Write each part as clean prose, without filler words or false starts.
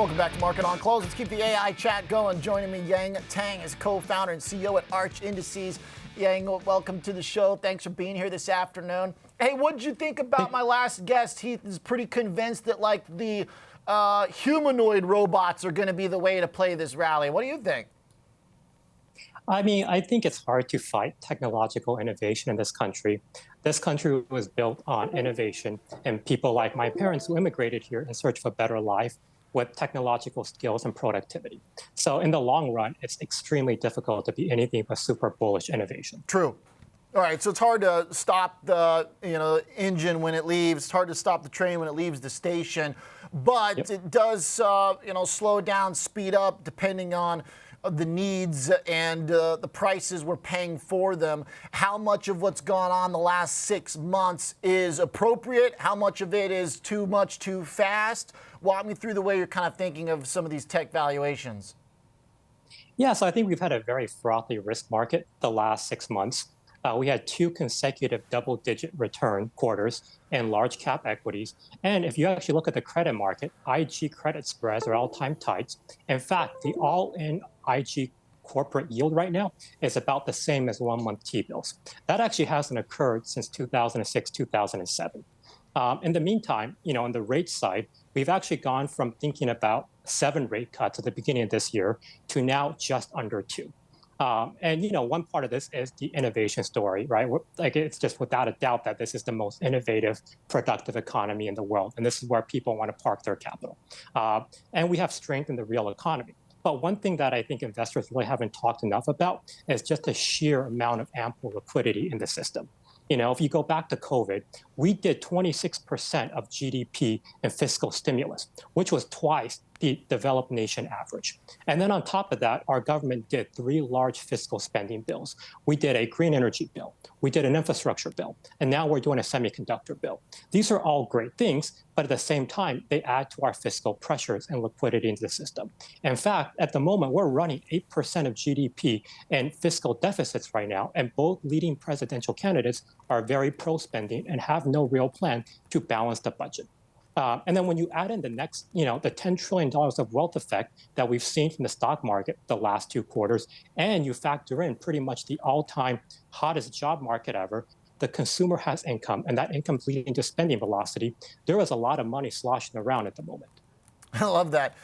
Welcome back to Market on Close. Let's keep the AI chat going. Joining me, Tang is co-founder and CEO at Arch Indices. Yang, welcome to the show. Thanks for being here this afternoon. Hey, what did you think about my last guest? He is pretty convinced that like the humanoid robots are going to be the way to play this rally. What do you think? I mean, I think it's hard to fight technological innovation in this country. This country was built on innovation, and people like my parents who immigrated here in search of a better life with technological skills and productivity. So in the long run, it's extremely difficult to be anything but super bullish innovation. True. All right, so it's hard to stop the engine when it leaves. It's hard to stop the train when it leaves the station, but it does slow down, speed up, depending on the needs and the prices we're paying for them. How much of what's gone on the last 6 months is appropriate? How much of it is too much, too fast? Walk me through the way you're kind of thinking of some of these tech valuations. Yeah, so I think we've had a very frothy risk market the last 6 months. We had 2 consecutive double-digit return quarters in large cap equities. And if you actually look at the credit market, IG credit spreads are all-time tights. In fact, the all-in IG corporate yield right now is about the same as 1-month T-bills. That actually hasn't occurred since 2006, 2007. In the meantime, on the rate side, we've actually gone from thinking about 7 rate cuts at the beginning of this year to now just under 2. And one part of this is the innovation story, right? Like it's just without a doubt that this is the most innovative, productive economy in the world, and this is where people want to park their capital. And we have strength in the real economy. But one thing that I think investors really haven't talked enough about is just the sheer amount of ample liquidity in the system. If you go back to COVID, we did 26% of GDP in fiscal stimulus, which was twice the developed nation average. And then on top of that, our government did 3 large fiscal spending bills. We did a green energy bill, we did an infrastructure bill, and now we're doing a semiconductor bill. These are all great things, but at the same time, they add to our fiscal pressures and liquidity into the system. In fact, at the moment, we're running 8% of GDP in fiscal deficits right now, and both leading presidential candidates are very pro-spending and have no real plan to balance the budget. And then when you add in the next, the $10 trillion of wealth effect that we've seen from the stock market the last 2 quarters, and you factor in pretty much the all-time hottest job market ever, the consumer has income, and that income is leading to spending velocity. There is a lot of money sloshing around at the moment. I love that.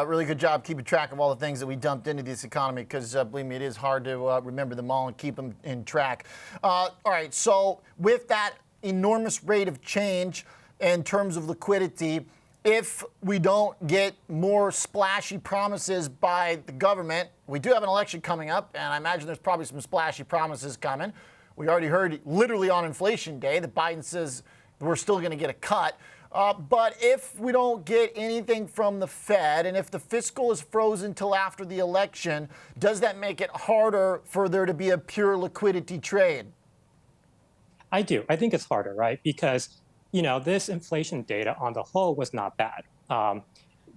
Really good job keeping track of all the things that we dumped into this economy, because believe me, it is hard to remember them all and keep them in track. All right, so with that enormous rate of change in terms of liquidity, if we don't get more splashy promises by the government, we do have an election coming up, and I imagine there's probably some splashy promises coming. We already heard literally on inflation day that Biden says we're still going to get a cut. But if we don't get anything from the Fed, and if the fiscal is frozen till after the election, does that make it harder for there to be a pure liquidity trade? I do. I think it's harder, right? Because this inflation data on the whole was not bad.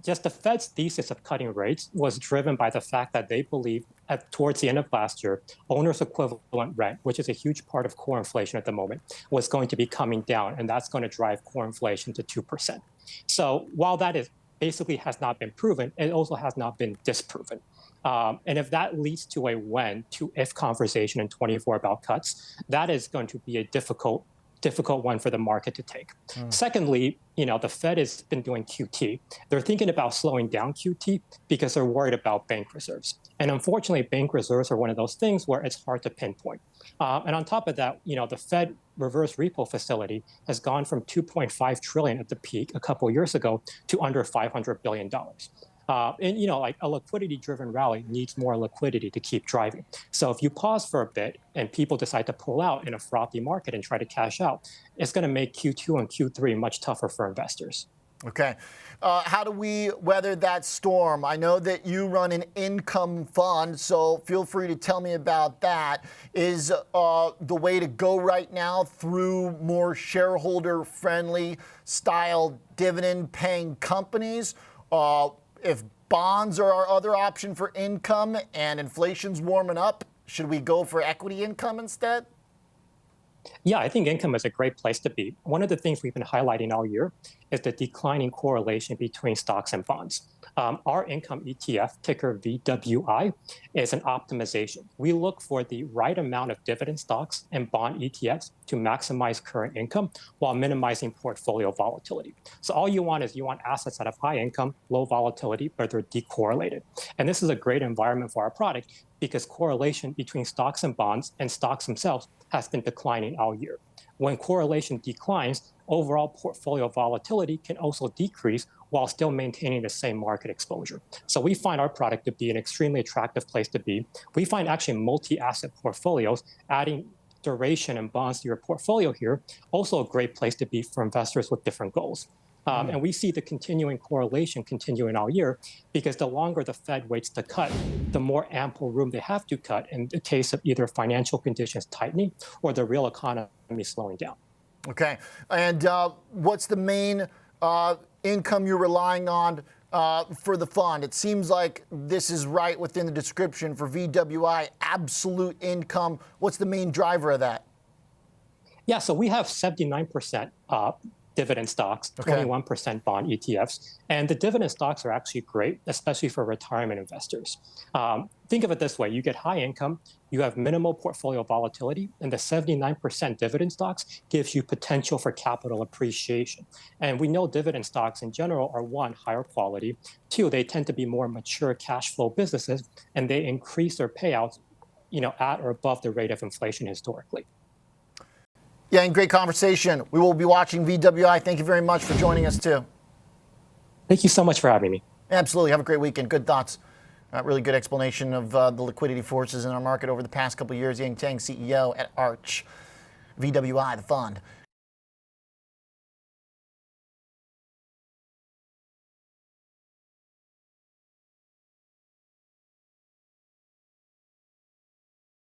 Just the Fed's thesis of cutting rates was driven by the fact that they believe towards the end of last year, owner's equivalent rent, which is a huge part of core inflation at the moment, was going to be coming down, and that's going to drive core inflation to 2%. So while that basically has not been proven, it also has not been disproven. And if that leads to a when to if conversation in 24 about cuts, that is going to be a difficult one for the market to take. Secondly, the Fed has been doing QT. They're thinking about slowing down QT because they're worried about bank reserves. And unfortunately, bank reserves are one of those things where it's hard to pinpoint. And on top of that, the Fed reverse repo facility has gone from $2.5 trillion at the peak a couple of years ago to under $500 billion. And like a liquidity-driven rally needs more liquidity to keep driving. So if you pause for a bit and people decide to pull out in a frothy market and try to cash out, it's going to make Q2 and Q3 much tougher for investors. Okay. How do we weather that storm? I know that you run an income fund, so feel free to tell me about that. Is the way to go right now through more shareholder-friendly style dividend-paying companies? If bonds are our other option for income and inflation's warming up, should we go for equity income instead? Yeah, I think income is a great place to be. One of the things we've been highlighting all year is the declining correlation between stocks and bonds. Our income ETF, ticker VWI, is an optimization. We look for the right amount of dividend stocks and bond ETFs to maximize current income while minimizing portfolio volatility. So all you want is you want assets that have high income, low volatility, but they're decorrelated. And this is a great environment for our product because correlation between stocks and bonds and stocks themselves has been declining all year. When correlation declines, overall portfolio volatility can also decrease while still maintaining the same market exposure. So we find our product to be an extremely attractive place to be. We find actually multi-asset portfolios adding duration and bonds to your portfolio here, also a great place to be for investors with different goals. And we see the continuing correlation continuing all year because the longer the Fed waits to cut, the more ample room they have to cut in the case of either financial conditions tightening or the real economy slowing down. Okay. And what's the main income you're relying on for the fund? It seems like this is right within the description for VWI, absolute income. What's the main driver of that? Yeah, so we have 79% dividend stocks, 21% bond ETFs. And the dividend stocks are actually great, especially for retirement investors. Think of it this way. You get high income, you have minimal portfolio volatility, and the 79% dividend stocks gives you potential for capital appreciation. And we know dividend stocks in general are one, higher quality. Two, they tend to be more mature cash flow businesses, and they increase their payouts, at or above the rate of inflation historically. Yeah, and great conversation. We will be watching VWI. Thank you very much for joining us, too. Thank you so much for having me. Absolutely. Have a great weekend. Good thoughts. Really good explanation of the liquidity forces in our market over the past couple of years. Tang, CEO at Arch. VWI, the fund.